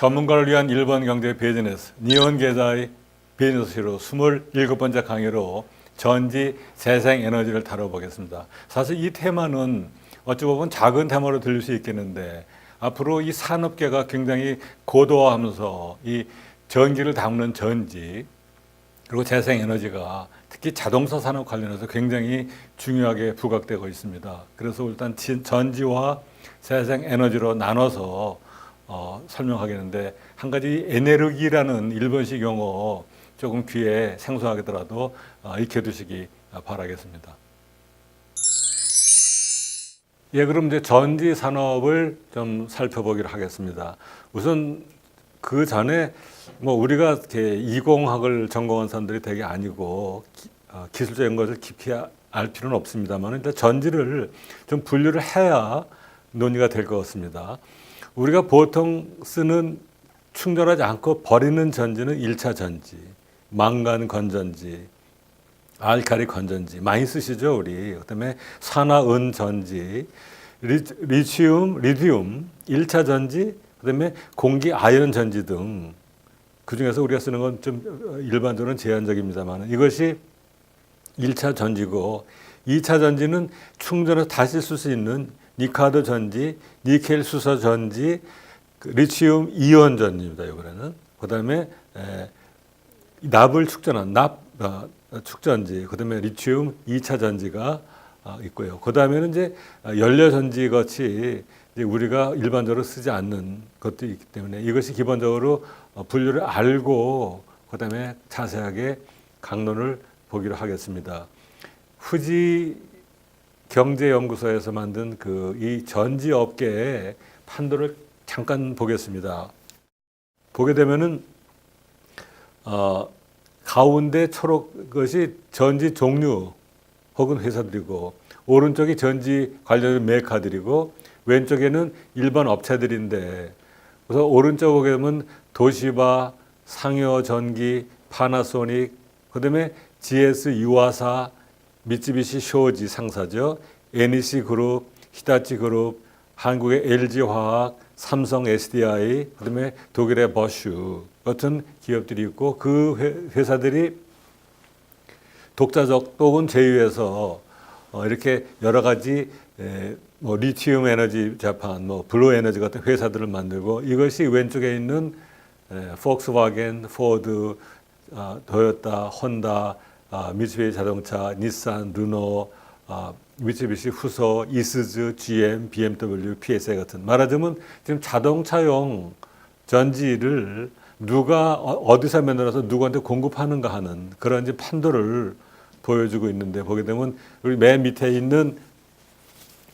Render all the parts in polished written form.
전문가를 위한 일본 경제 비즈니스 니혼 계좌의 비즈니스로 27번째 강의로 전지 재생 에너지를 다뤄보겠습니다. 사실 이 테마는 어찌 보면 작은 테마로 들릴 수 있겠는데 앞으로 이 산업계가 굉장히 고도화하면서 이 전기를 담는 전지 그리고 재생 에너지가 특히 자동차 산업 관련해서 굉장히 중요하게 부각되고 있습니다. 그래서 일단 전지와 재생 에너지로 나눠서 설명하겠는데 한 가지 에네르기라는 일본식 용어 조금 귀에 생소하더라도 익혀두시기 바라겠습니다. 예, 그럼 이제 전지 산업을 좀 살펴보기로 하겠습니다. 우선 그 전에 우리가 이렇게 이공학을 전공한 사람들이 되게 아니고 기술적인 것을 깊이 알 필요는 없습니다만 일단 전지를 좀 분류를 해야 논의가 될 것 같습니다. 우리가 보통 쓰는 충전하지 않고 버리는 전지는 1차 전지, 망간 건전지, 알칼리 건전지 많이 쓰시죠, 우리. 그다음에 산화은 전지, 리튬 1차 전지, 그다음에 공기 아연 전지 등 그중에서 우리가 쓰는 건 좀 일반적으로는 제한적입니다만 이것이 1차 전지고 2차 전지는 충전해서 다시 쓸 수 있는 니카드 전지, 니켈 수소 전지, 리튬 이온 전지입니다. 이번에는 그다음에 납을 축전한 축전지, 그다음에 리튬 2차 전지가 있고요. 그다음에는 이제 연료 전지 같이 이제 우리가 일반적으로 쓰지 않는 것도 있기 때문에 이것이 기본적으로 분류를 알고 그다음에 자세하게 강론을 보기로 하겠습니다. 후지 경제연구소에서 만든 이 전지 업계의 판도를 잠깐 보겠습니다. 보게 되면은 가운데 초록 것이 전지 종류 혹은 회사들이고 오른쪽이 전지 관련 메이커들이고 왼쪽에는 일반 업체들인데 그래서 오른쪽 보게 되면 도시바, 상요전기, 파나소닉, 그다음에 GS 유아사, 미쓰비시 쇼지 상사죠. NEC그룹, 히타치그룹, 한국의 LG화학, 삼성 SDI, 그다음에 독일의 버슈 같은 기업들이 있고 그 회사들이 독자적 또는 제휴해서 이렇게 여러 가지 리튬 에너지 자판, 블루 에너지 같은 회사들을 만들고 이것이 왼쪽에 있는 폭스바겐, 포드, 토요타, 혼다, 미쓰비시 자동차, 닛산, 르노, 미쓰비시 후소, 이스즈, GM, BMW, PSA 같은 말하자면 지금 자동차용 전지를 누가 어디서 만들어서 누구한테 공급하는가 하는 그런 이제 판도를 보여주고 있는데 보게 되면 우리 맨 밑에 있는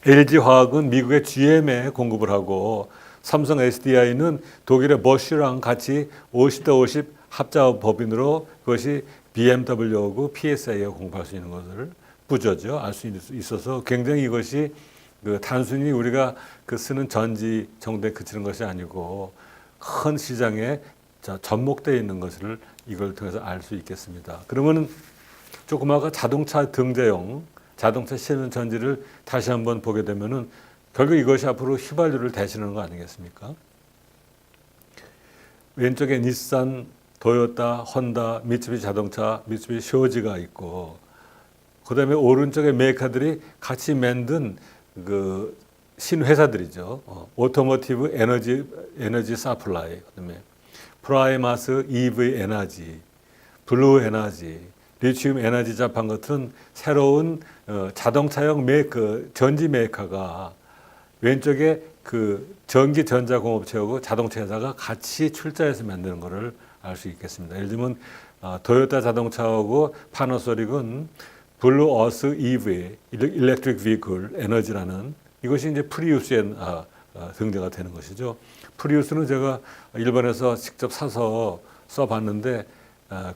LG화학은 미국의 GM에 공급을 하고 삼성 SDI는 독일의 버쉬랑 같이 50대 50 합작 법인으로 그것이 BMW하고 PSA에 공급할 수 있는 것을 부저죠. 알 수 있어서 굉장히 이것이 단순히 우리가 쓰는 전지 정도에 그치는 것이 아니고 큰 시장에 접목되어 있는 것을 이걸 통해서 알 수 있겠습니다. 그러면 조금 아까 자동차 등재용 자동차 실는 전지를 다시 한번 보게 되면은 결국 이것이 앞으로 휘발유를 대신하는 거 아니겠습니까? 왼쪽에 닛산, 토요타, 혼다, 미쓰비시 자동차, 미쓰비시 쇼지가 있고 그다음에 오른쪽에 메이커들이 같이 만든 신회사들이죠. 오토모티브 에너지 사플라이, 그다음에 프라이마스 EV 에너지, 블루 에너지, 리튬 에너지 자판 같은 새로운 자동차용 전지 메이커가 왼쪽에 전기 전자공업체하고 자동차 회사가 같이 출자해서 만드는 것을 알 수 있겠습니다. 예를 들면 토요타 자동차하고 파나소닉은 블루 어스 EV, 일렉트릭 비클 에너지라는 이것이 이제 프리우스에 등재가 되는 것이죠. 프리우스는 제가 일본에서 직접 사서 써봤는데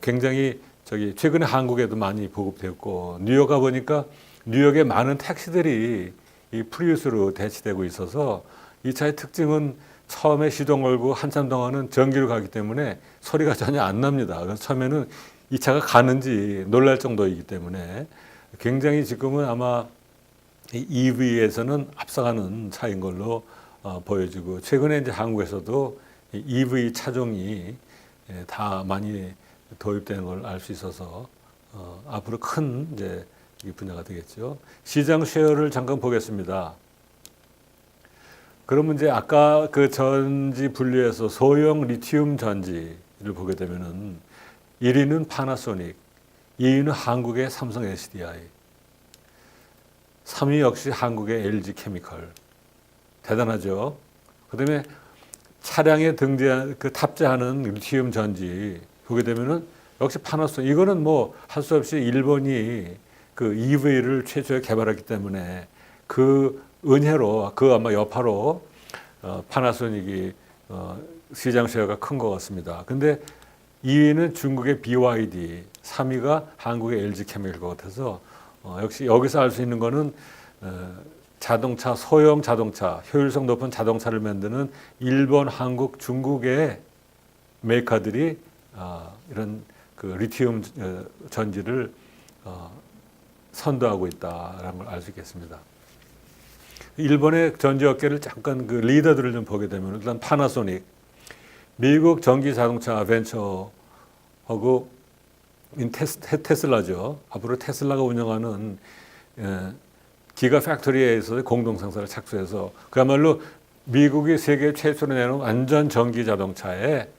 굉장히 최근에 한국에도 많이 보급되었고 뉴욕 가 보니까 뉴욕에 많은 택시들이 이 프리우스로 대치되고 있어서 이 차의 특징은 처음에 시동 걸고 한참 동안은 전기로 가기 때문에 소리가 전혀 안 납니다. 그래서 처음에는 이 차가 가는지 놀랄 정도이기 때문에 굉장히 지금은 아마 EV에서는 앞서가는 차인 걸로 보여지고 최근에 이제 한국에서도 EV 차종이 다 많이 도입되는 걸 알 수 있어서 앞으로 큰 이제 이 분야가 되겠죠. 시장 쉐어를 잠깐 보겠습니다. 그러면 이제 아까 그 전지 분류에서 소형 리튬 전지를 보게 되면은 1위는 파나소닉, 2위는 한국의 삼성 SDI, 3위 역시 한국의 LG 케미컬. 대단하죠. 그다음에 차량에 등재한 그 탑재하는 리튬 전지 보게 되면은 역시 파나소닉. 이거는 뭐 할 수 없이 일본이 그 EV를 최초에 개발했기 때문에 그 은혜로 그 아마 여파로 파나소닉이 시장 쉐어가 큰 것 같습니다. 근데 2위는 중국의 BYD, 3위가 한국의 LG 케미컬 것 같아서 역시 여기서 알 수 있는 거는 자동차, 소형 자동차, 효율성 높은 자동차를 만드는 일본, 한국, 중국의 메이커들이 이런 그 리튬 전지를 선도하고 있다라는 걸 알 수 있겠습니다. 일본의 전지업계를 잠깐 그 리더들을 좀 보게 되면 일단 파나소닉, 미국 전기 자동차 벤처하고 테슬라죠. 앞으로 테슬라가 운영하는 기가 팩토리에서 공동 생산을 착수해서 그야말로 미국이 세계 최초로 내놓은 완전 전기 자동차의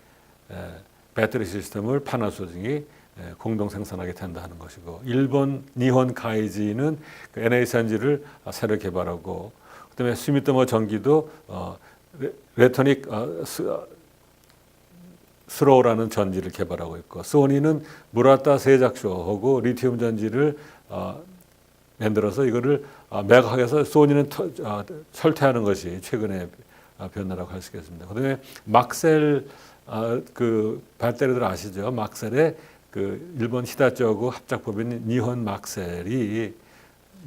배터리 시스템을 파나소닉이 공동 생산하게 된다 하는 것이고, 일본 니혼 카이지는 그 NH전지를 새로 개발하고, 그다음에 스미토모 전기도 레토닉 스로우라는 전지를 개발하고 있고, 소니는 무라타 세작소하고 리튬 전지를 만들어서 이거를 매각해서 소니는 철퇴하는 것이 최근의 변화라고 할 수 있겠습니다. 그다음에 막셀 그 배터리들 아시죠? 막셀의 그 일본 히다치하고 합작법인 니혼 막셀이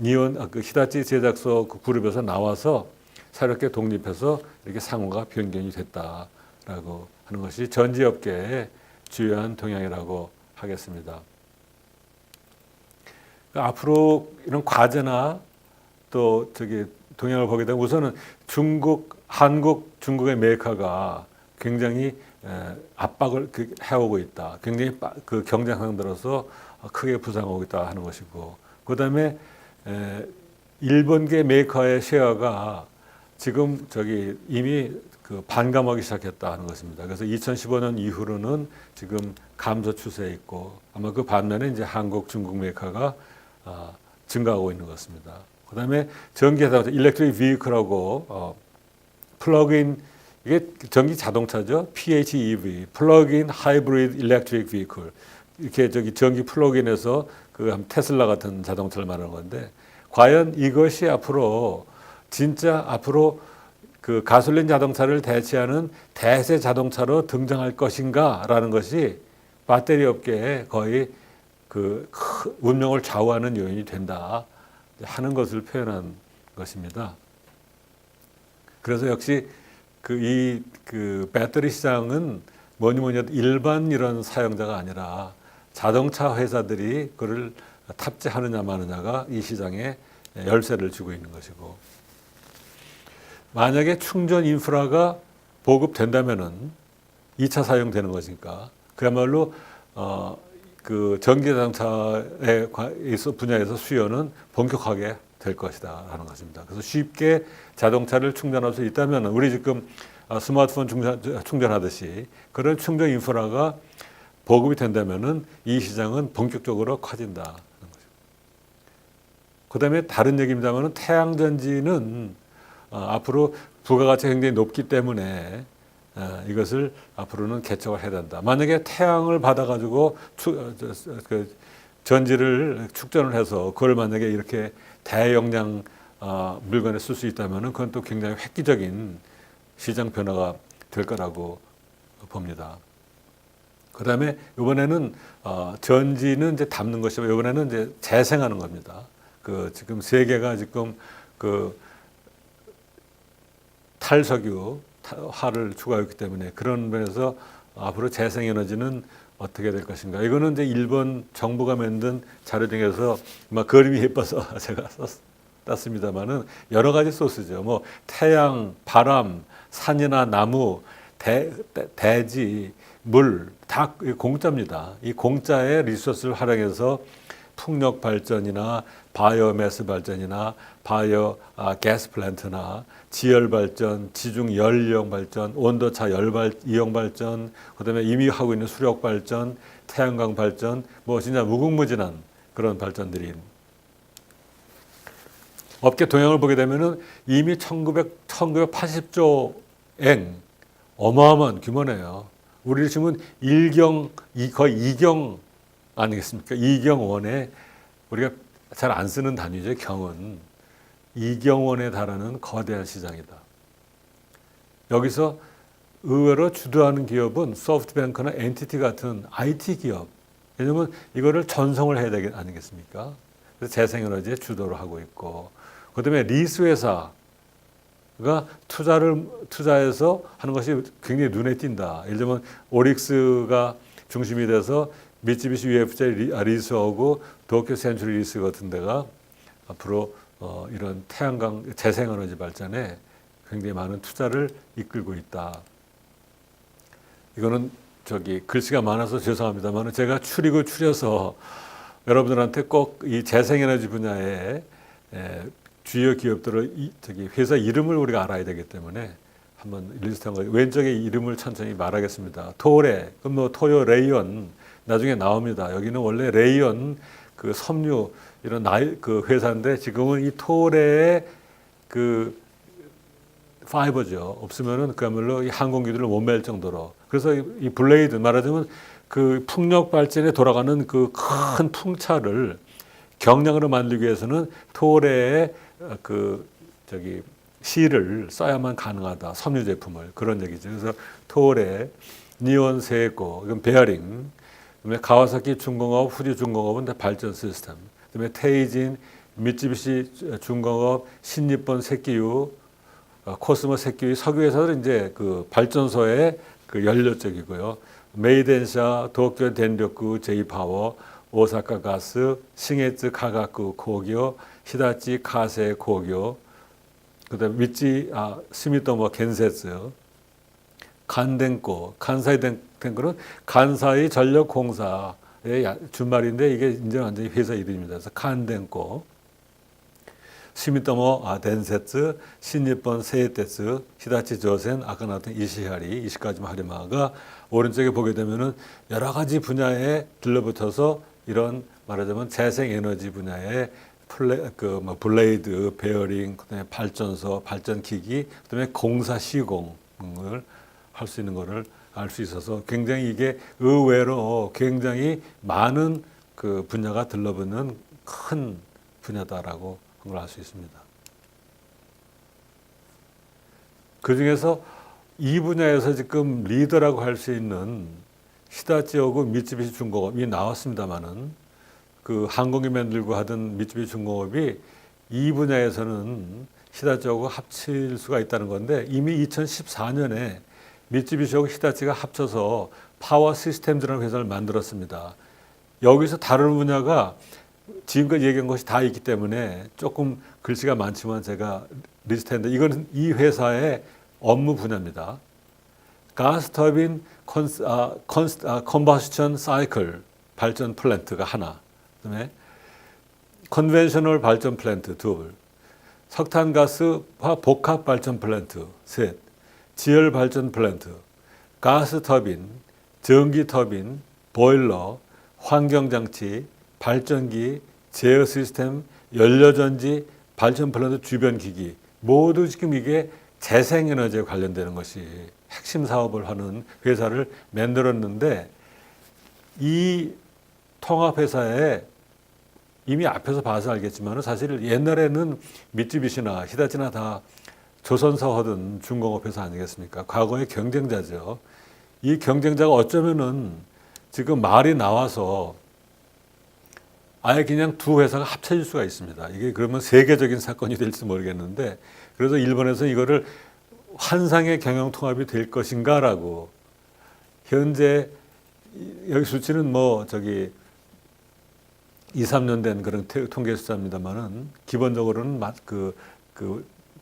니혼 그 히다치 제작소 그 그룹에서 나와서 새롭게 독립해서 이렇게 상호가 변경이 됐다라고 하는 것이 전지업계의 주요한 동향이라고 하겠습니다. 앞으로 이런 과제나 또 저기 동향을 보게 되면 우선은 중국의 메이커가 굉장히 압박을 해오고 있다. 굉장히 그 경쟁 상들어서 크게 부상하고 있다 하는 것이고, 그 다음에 일본계 메이커의 쉐어가 지금 저기 이미 그 반감하기 시작했다 하는 것입니다. 그래서 2015년 이후로는 지금 감소 추세에 있고, 아마 그 반면에 이제 한국, 중국 메이커가 증가하고 있는 것 같습니다. 그 다음에 전기자동차, 일렉트릭 비클하고 플러그인, 이게 전기 자동차죠. PHEV, 플러그인 하이브리드 일렉트릭 비클. 이렇게 저기 전기 플러그인에서 그 테슬라 같은 자동차를 말하는 건데, 과연 이것이 앞으로 진짜 앞으로 그 가솔린 자동차를 대체하는 대세 자동차로 등장할 것인가라는 것이 배터리 업계에 거의 그 운명을 좌우하는 요인이 된다 하는 것을 표현한 것입니다. 그래서 역시 그 배터리 시장은 뭐니 해도 일반 이런 사용자가 아니라 자동차 회사들이 그를 탑재하느냐 마느냐가 이 시장에 열쇠를 쥐고 있는 것이고, 만약에 충전 인프라가 보급된다면은 2차 사용되는 것이니까 그야말로 그 전기 자동차의 분야에서 수요는 본격화하게 될 것이다 하는 것입니다. 그래서 쉽게 자동차를 충전할 수 있다면 우리 지금 스마트폰 충전하듯이 그런 충전 인프라가 보급이 된다면은 이 시장은 본격적으로 커진다 하는 거죠. 그다음에 다른 얘기입니다만은 태양전지는 앞으로 부가가치가 굉장히 높기 때문에 이것을 앞으로는 개척을 해야 된다. 만약에 태양을 받아가지고 그 전지를 축전을 해서 그걸 만약에 이렇게 대용량 물건에 쓸 수 있다면 그건 또 굉장히 획기적인 시장 변화가 될 거라고 봅니다. 그 다음에 이번에는 전지는 이제 담는 것이고 이번에는 이제 재생하는 겁니다. 그 지금 세계가 지금 그 탈석유화를 추구하기 때문에 그런 면에서 앞으로 재생에너지는 어떻게 될 것인가. 이거는 이제 일본 정부가 만든 자료 중에서 막 그림이 예뻐서 제가 땄습니다만은 여러 가지 소스죠. 뭐 태양, 바람, 산이나 나무, 대지, 물 다 공짜입니다. 이 공짜의 리소스를 활용해서 풍력 발전이나 바이오매스 발전이나 가스 플랜트나 지열 발전, 지중 열 이용 발전, 온도차 이용 발전, 그다음에 이미 하고 있는 수력 발전, 태양광 발전, 뭐 진짜 무궁무진한 그런 발전들이 업계 동향을 보게 되면은 이미 1980조행 어마어마한 규모네요. 우리 지금은 거의 2경 아니겠습니까? 2경원에 우리가 잘 안 쓰는 단위죠. 경은 2경원에 달하는 거대한 시장이다. 여기서 의외로 주도하는 기업은 소프트뱅크나 엔티티 같은 IT 기업. 왜냐하면 이거를 전송을 해야 되지 아니겠습니까? 그래서 재생에너지에 주도를 하고 있고, 그다음에 리스 회사가 투자해서 하는 것이 굉장히 눈에 띈다. 예를 들면 오릭스가 중심이 돼서 미쓰비시 UFJ 리스하고 도쿄 센츄리 리스 같은 데가 앞으로 이런 태양광 재생에너지 발전에 굉장히 많은 투자를 이끌고 있다. 이거는 글씨가 많아서 죄송합니다만 제가 추려서 여러분들한테 꼭 이 재생에너지 분야에 주요 기업들의 회사 이름을 우리가 알아야 되기 때문에 한번 리스트한 거 왼쪽에 이름을 천천히 말하겠습니다. 토레, 그럼 뭐 토요 레이온 나중에 나옵니다. 여기는 원래 레이온 그 섬유 이런 그 회사인데 지금은 이 토레의 그 파이버죠. 없으면은 그야말로 이 항공기들을 못 맬 정도로. 그래서 이 블레이드 말하자면 그 풍력 발전에 돌아가는 그 큰 풍차를 경량으로 만들기 위해서는 토레의 실을 써야만 가능하다. 섬유 제품을 그런 얘기죠. 그래서 토레, 니온 세고, 이건 베어링, 그다음에 가와사키 중공업, 후지 중공업은 다 발전 시스템. 그다음에 테이진, 미쓰비시 중공업, 신니폰 세키유, 코스모 세키유 석유 회사들은 이제 그 발전소의 그 연료 쪽이고요. 메이덴샤, 도쿄 덴료쿠, 제이파워, 오사카 가스, 싱에츠 가가쿠 고교, 히다치 카세 고교, 그다음에 스미토모 겐세츠, 간덴코, 간사이 덴코는 간사이 전력공사의 준말인데 이게 이제 완전히 회사 이름입니다. 그래서 간덴코, 스미토모 덴세츠, 신니폰 세이테츠, 히다치 조센, 아까 나왔던 이시카즈마 하리마가 오른쪽에 보게 되면은 여러 가지 분야에 들러붙어서 이런 말하자면 재생에너지 분야에 블레이드, 베어링, 그다음에 발전소, 발전기기, 그다음에 공사 시공을 할 수 있는 것을 알 수 있어서 굉장히 이게 의외로 굉장히 많은 그 분야가 들러붙는 큰 분야다라고 한 걸 알 수 있습니다. 그 중에서 이 분야에서 지금 리더라고 할 수 있는 히다치하고 미쓰비시 중공업이 나왔습니다만은 그 항공기 만들고 하던 미쓰비시 중공업이 이 분야에서는 히다치하고 합칠 수가 있다는 건데 이미 2014년에 미쓰비시하고 히다치가 합쳐서 파워 시스템즈라는 회사를 만들었습니다. 여기서 다른 분야가 지금까지 얘기한 것이 다 있기 때문에 조금 글씨가 많지만 제가 리스트했는데 이거는 이 회사의 업무 분야입니다. 가스 터빈 컨버션 사이클 발전 플랜트가 하나, 그다음에 컨벤셔널 발전 플랜트 둘, 석탄가스화 복합 발전 플랜트 셋, 지열 발전 플랜트, 가스 터빈, 전기 터빈, 보일러, 환경장치, 발전기, 제어 시스템, 연료전지, 발전 플랜트 주변 기기 모두 지금 이게 재생에너지에 관련되는 것이 핵심 사업을 하는 회사를 만들었는데 이 통합회사에 이미 앞에서 봐서 알겠지만 사실 옛날에는 미쓰비시나 히다치나 다 조선사 하던 중공업 회사 아니겠습니까? 과거의 경쟁자죠. 이 경쟁자가 어쩌면은 지금 말이 나와서 아예 그냥 두 회사가 합쳐질 수가 있습니다. 이게 그러면 세계적인 사건이 될지 모르겠는데 그래서 일본에서 이거를 환상의 경영 통합이 될 것인가라고 현재 여기 수치는 2, 3년 된 그런 통계 숫자입니다만은 기본적으로는 그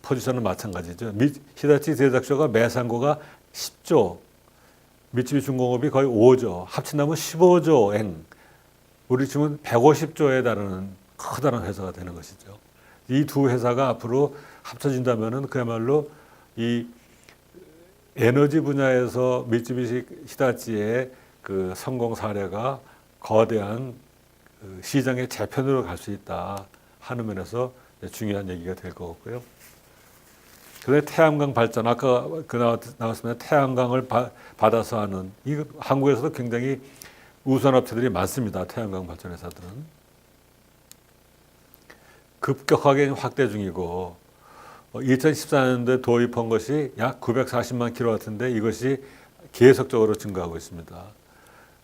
포지션은 마찬가지죠. 히다치 제작소가 매상고가 10조, 미쯔비시 중공업이 거의 5조, 합친다면 15조 엔, 우리 지금 150조에 달하는 커다란 회사가 되는 것이죠. 이 두 회사가 앞으로 합쳐진다면은 그야말로 이 에너지 분야에서 미쯔비시 히다치의 그 성공 사례가 거대한 그 시장의 재편으로 갈 수 있다 하는 면에서 중요한 얘기가 될 것 같고요. 그다음에 태양광 발전, 아까 나왔습니다. 태양광을 받아서 하는, 이 한국에서도 굉장히 우수한 업체들이 많습니다. 태양광 발전 회사들은 급격하게 확대 중이고 2014년도에 도입한 것이 약 940만 킬로와트인데 이것이 계속적으로 증가하고 있습니다.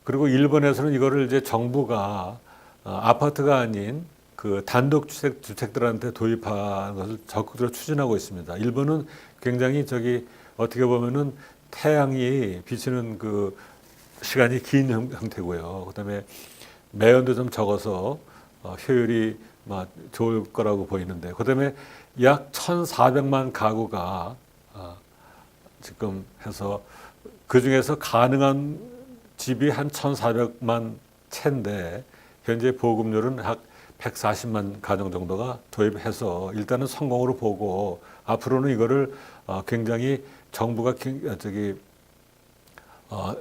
그리고 일본에서는 이거를 이제 정부가 아파트가 아닌 그 단독 주택들한테 도입하는 것을 적극적으로 추진하고 있습니다. 일본은 굉장히 어떻게 보면은 태양이 비치는 그 시간이 긴 형태고요. 그다음에 매연도 좀 적어서 효율이 좋을 거라고 보이는데, 그다음에 약 1,400만 가구가 지금 해서 그 중에서 가능한 집이 한 1,400만 채인데 현재 보급률은 약 140만 가정 정도가 도입해서 일단은 성공으로 보고 앞으로는 이거를 굉장히 정부가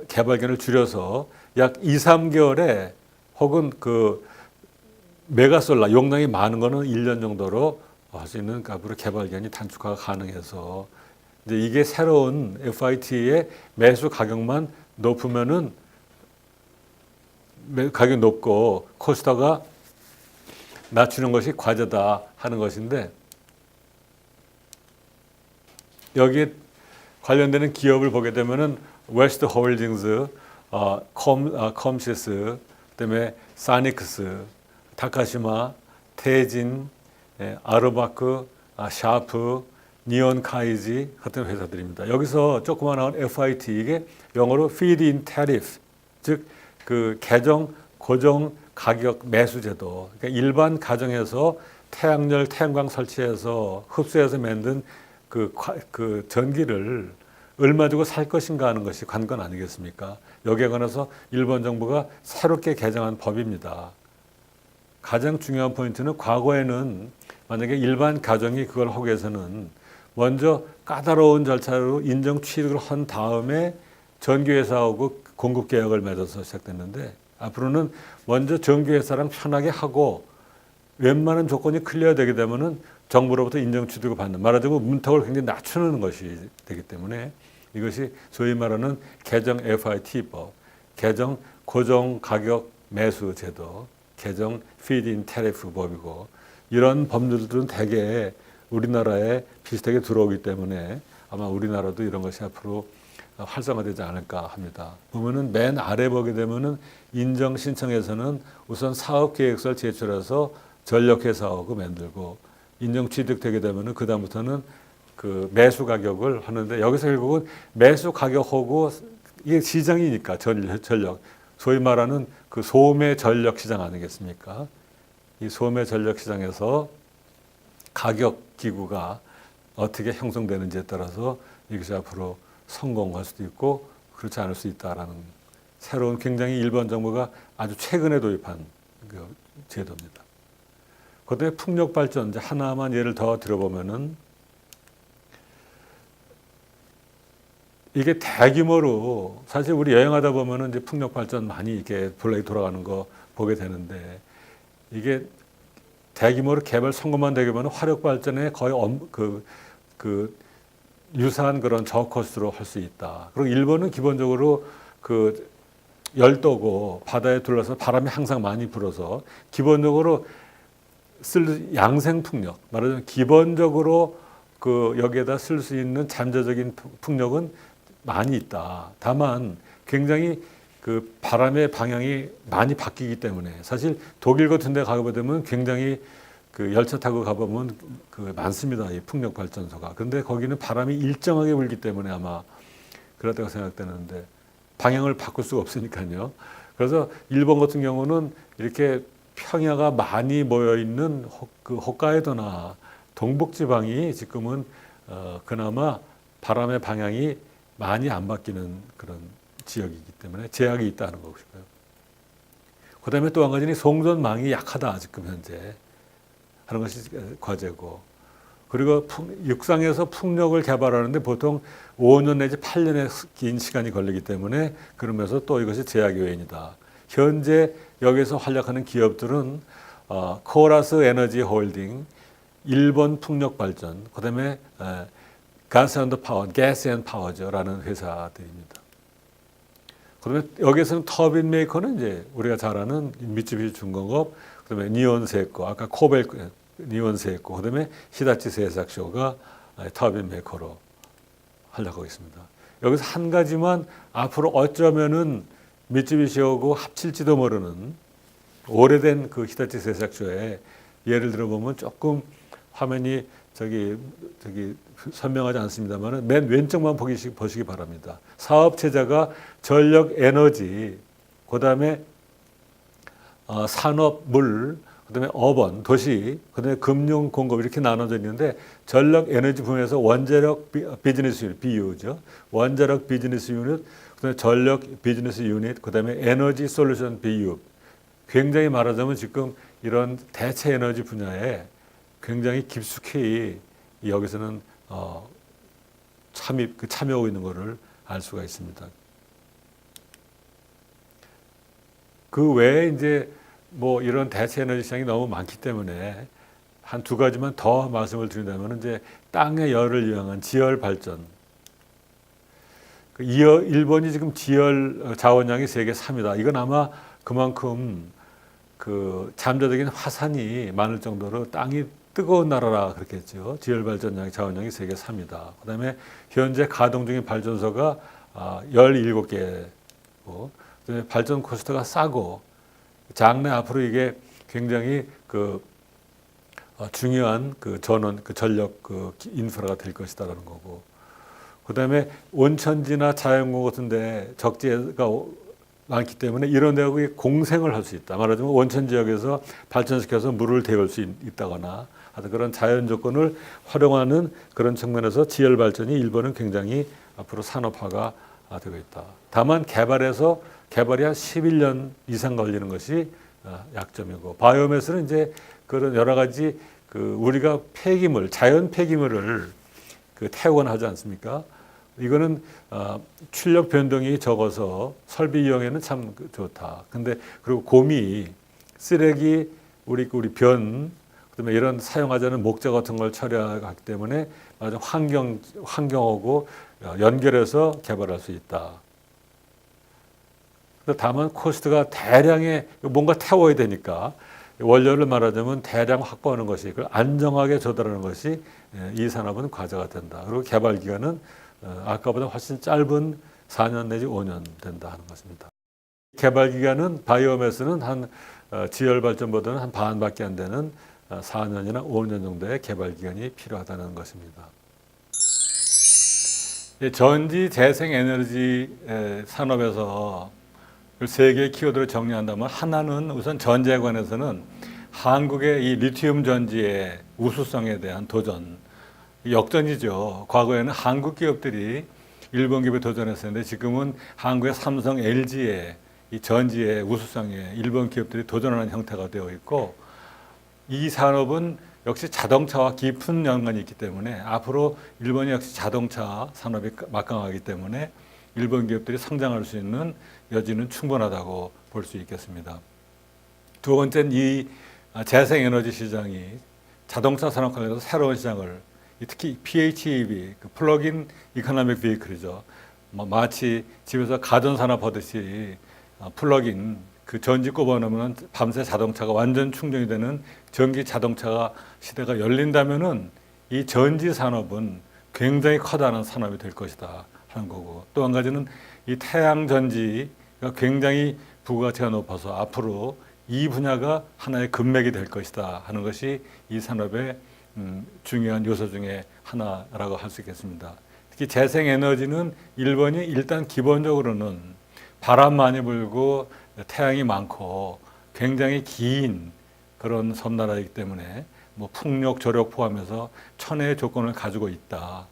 개발견을 줄여서 약 2, 3개월에 혹은 그 메가솔라 용량이 많은 거는 1년 정도로 할 수 있는 앞으로 개발견이 단축화가 가능해서 이제 이게 새로운 FIT의 매수 가격만 높으면은 가격이 높고 코스터가 낮추는 것이 과제다 하는 것인데, 여기에 관련되는 기업을 보게 되면은 웨스트 홀딩스, 컴시스, 그다음에 사닉스, 다카시마, 테진, 아르바크, 샤프, 니온 카이지 같은 회사들입니다. 여기서 조그만 나온 FIT, 이게 영어로 Feed in Tariff, 즉 그 고정 가격 매수 제도. 그러니까 일반 가정에서 태양광 설치해서 흡수해서 만든 그 전기를 얼마 주고 살 것인가 하는 것이 관건 아니겠습니까? 여기에 관해서 일본 정부가 새롭게 개정한 법입니다. 가장 중요한 포인트는 과거에는 만약에 일반 가정이 그걸 하기 위해서는 먼저 까다로운 절차로 인정 취득을 한 다음에 전기회사하고 공급 계약을 맺어서 시작됐는데, 앞으로는 먼저 전기회사랑 편하게 하고 웬만한 조건이 클리어되게 되면은 정부로부터 인정 취득을 받는, 말하자면 문턱을 굉장히 낮추는 것이 되기 때문에 이것이 소위 말하는 개정 FIT법, 개정 고정 가격 매수 제도, 개정 Feed in Tariff 법이고, 이런 법률들은 대개 우리나라에 비슷하게 들어오기 때문에 아마 우리나라도 이런 것이 앞으로 활성화되지 않을까 합니다. 보면은 맨 아래 보게 되면은 인정 신청에서는 우선 사업 계획서를 제출해서 전력회사하고 만들고, 인정 취득되게 되면은 그 다음부터는 그 매수 가격을 하는데, 여기서 결국은 매수 가격하고 이게 시장이니까 전력, 소위 말하는 그 소매 전력 시장 아니겠습니까? 이 소매 전력 시장에서 가격 기구가 어떻게 형성되는지에 따라서 이것이 앞으로 성공할 수도 있고 그렇지 않을 수 있다라는 새로운, 굉장히 일본 정부가 아주 최근에 도입한 그 제도입니다. 그다음에 풍력 발전, 이제 하나만 예를 더 들어보면은 이게 대규모로, 사실 우리 여행하다 보면은 이제 풍력 발전 많이 이렇게 블레이 돌아가는 거 보게 되는데, 이게 대규모로 개발 성공만 되면 화력 발전에 거의 유사한 그런 저코스트로 할 수 있다. 그리고 일본은 기본적으로 그 열도고 바다에 둘러서 바람이 항상 많이 불어서 기본적으로 쓸 양생 풍력, 말하자면 기본적으로 그 여기에다 쓸 수 있는 잠재적인 풍력은 많이 있다. 다만 굉장히 그 바람의 방향이 많이 바뀌기 때문에, 사실 독일 같은 데 가보면 굉장히 그 열차 타고 가보면 그 많습니다. 이 풍력 발전소가. 근데 거기는 바람이 일정하게 불기 때문에 아마 그렇다고 생각되는데 방향을 바꿀 수가 없으니까요. 그래서 일본 같은 경우는 이렇게 평야가 많이 모여 있는 그 홋카이도나 동북 지방이 지금은 그나마 바람의 방향이 많이 안 바뀌는 그런 지역이기 때문에 제약이 있다는 것이고요. 그다음에 또 한 가지는 송전망이 약하다 지금 현재 하는 것이 과제고, 그리고 육상에서 풍력을 개발하는데 보통 5년 내지 8년의 긴 시간이 걸리기 때문에 그러면서 또 이것이 제약의 요인이다. 현재 여기서 활약하는 기업들은 코라스 에너지 홀딩, 일본 풍력 발전, 그다음에 가스 앤드 파워, 가스 앤 파워즈라는 회사들입니다. 그다음에 여기서는 터빈 메이커는 이제 우리가 잘 아는 미쯔비시 중공업, 그다음에 니온세코, 아까 코벨 니온세코, 그다음에 히다치 세삭쇼가 터빈 메이커로 활약하고 있습니다. 여기서 한 가지만 앞으로 어쩌면은 미쯔비시하고 합칠지도 모르는 오래된 그 히다치 세삭쇼에 예를 들어 보면 조금 화면이 저기 선명하지 않습니다만 맨 왼쪽만 보시기 바랍니다. 사업체자가 전력 에너지, 그다음에 산업, 물, 그다음에 어번, 도시, 그다음에 금융 공급 이렇게 나눠져 있는데 전력 에너지 분야에서 원자력 비즈니스 유닛, BU죠. 원자력 비즈니스 유닛, 그다음에 전력 비즈니스 유닛, 그다음에 에너지 솔루션 BU. 굉장히 말하자면 지금 이런 대체 에너지 분야에 굉장히 깊숙이 여기서는 참여하고 있는 것을 알 수가 있습니다. 그 외에 이제 뭐 이런 대체 에너지 시장이 너무 많기 때문에 한 두 가지만 더 말씀을 드린다면 이제 땅의 열을 이용한 지열 발전. 일본이 지금 지열 자원량이 세계 3위다. 이건 아마 그만큼 그 잠재적인 화산이 많을 정도로 땅이 뜨거운 나라라 그렇겠죠. 지열 발전량이 자원량이 세계 3위다. 그다음에 현재 가동 중인 발전소가 17개고, 발전 코스트가 싸고, 장래 앞으로 이게 굉장히 중요한 전원, 전력 인프라가 될 것이다라는 거고, 그다음에 온천지나 자연공 같은데 적재가 많기 때문에 이런 데하고 공생을 할 수 있다. 말하자면 온천 지역에서 발전시켜서 물을 데울 수 있다거나 하여튼 그런 자연 조건을 활용하는 그런 측면에서 지열 발전이 일본은 굉장히 앞으로 산업화가 되고 있다. 다만 개발이 한 11년 이상 걸리는 것이 약점이고, 바이오매스는 이제 그런 여러 가지 우리가 폐기물, 자연 폐기물을 태우거나 하지 않습니까? 이거는 출력 변동이 적어서 설비 이용에는 참 좋다. 근데 그리고 고미, 쓰레기, 우리 변, 그다음에 이런 사용하지 않은 목재 같은 걸 처리하기 때문에 환경하고 연결해서 개발할 수 있다. 다만 코스트가 대량의 뭔가 태워야 되니까 원료를 말하자면 대량 확보하는 것이, 그걸 안정하게 조달하는 것이 이 산업은 과제가 된다. 그리고 개발 기간은 아까보다 훨씬 짧은 4년 내지 5년 된다 하는 것입니다. 개발 기간은 바이오매스는 한 지열 발전보다는 한 반밖에 안 되는 4년이나 5년 정도의 개발 기간이 필요하다는 것입니다. 전지 재생 에너지 산업에서 세 개의 키워드를 정리한다면, 하나는 우선 전지에 관해서는 한국의 이 리튬 전지의 우수성에 대한 도전, 역전이죠. 과거에는 한국 기업들이 일본 기업에 도전했었는데 지금은 한국의 삼성, LG의 이 전지의 우수성에 일본 기업들이 도전하는 형태가 되어 있고, 이 산업은 역시 자동차와 깊은 연관이 있기 때문에 앞으로 일본이 역시 자동차 산업이 막강하기 때문에 일본 기업들이 성장할 수 있는 여지는 충분하다고 볼 수 있겠습니다. 두 번째는 이 재생에너지 시장이 자동차 산업 관련해서 새로운 시장을, 특히 PHEV, 플러그인 이코노믹 비클이죠. 마치 집에서 가전산업 하듯이 플러그인 전지 꼽아놓으면 밤새 자동차가 완전 충전이 되는 전기 자동차가 시대가 열린다면은 이 전지 산업은 굉장히 커다란 산업이 될 것이다 하는 거고, 또 한 가지는 이 태양 전지가 굉장히 부가가치가 높아서 앞으로 이 분야가 하나의 금맥이 될 것이다 하는 것이 이 산업의 중요한 요소 중에 하나라고 할 수 있겠습니다. 특히 재생에너지는 일본이 일단 기본적으로는 바람 많이 불고 태양이 많고 굉장히 긴 그런 섬나라이기 때문에 뭐 풍력, 조력 포함해서 천혜의 조건을 가지고 있다.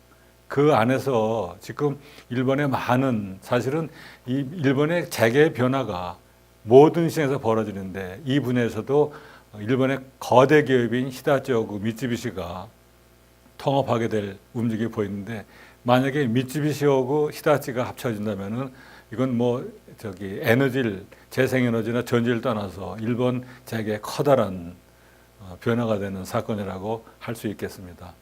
그 안에서 지금 일본의 많은 사실은 이 일본의 재계 변화가 모든 시장에서 벌어지는데 이 분야에서도 일본의 거대 기업인 히다치하고 미쯔비시가 통합하게 될 움직임이 보이는데 만약에 미쯔비시하고 히다치가 합쳐진다면은 이건 뭐 저기 에너지를 재생에너지나 전지를 떠나서 일본 재계의 커다란 변화가 되는 사건이라고 할 수 있겠습니다.